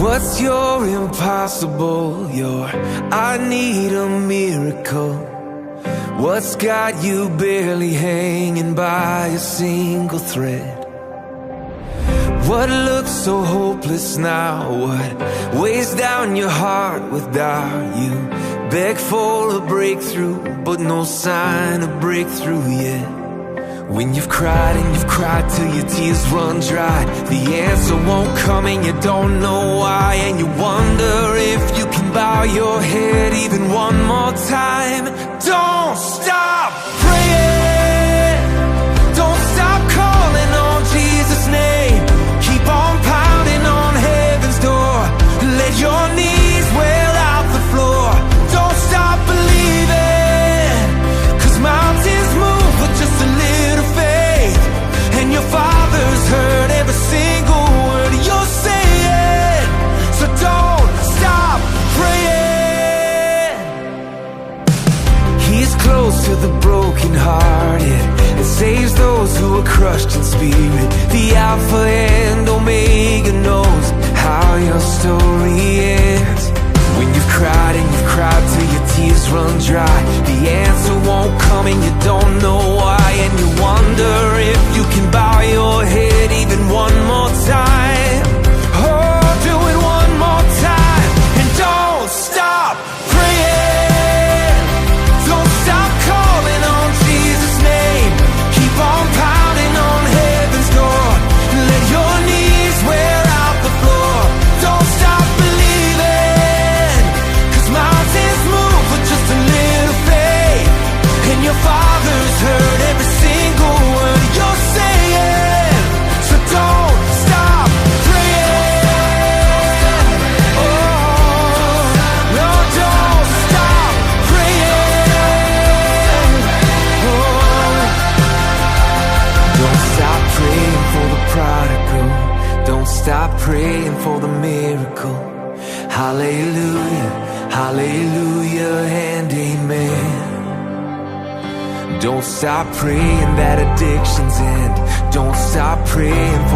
What's your impossible? Your I need a miracle. What's got you barely hanging by a single thread? What looks so hopeless now? What weighs down your heart with doubt? You beg for a breakthrough, but no sign of breakthrough yet. When you've cried and you've cried till your tears run dry, the answer won't come and you don't know why. And you wonder if you can bow your head even one more time. Don't stop praying. Don't stop calling on Jesus' name. Keep on pounding on heaven's door. Let your knees wear out the floor. Don't stop believing, 'cause mountains move with just a little faith. And your Father's heard every single word you're saying. So don't stop praying. He's close to the brokenhearted and saves those who are crushed in spirit. The Alpha and Omega knows how your story ends. When you've cried and you've cried till your tears run dry, the answer won't come and you don't know why. And you wonder if you can bow your head even one more time. Oh, do it one more time. And don't stop praying. Don't stop calling on Jesus' name. Keep on pounding on heaven's door. Let your knees wear out the floor. Don't stop believing, 'cause mountains move with just a little faith. And your Father's heard every single word you're saying. So don't stop praying. Oh, no, don't stop praying. Oh, don't stop praying for the prodigal. Don't stop praying for the miracle. Hallelujah, hallelujah, and amen. Don't stop praying that addictions end. Don't stop praying for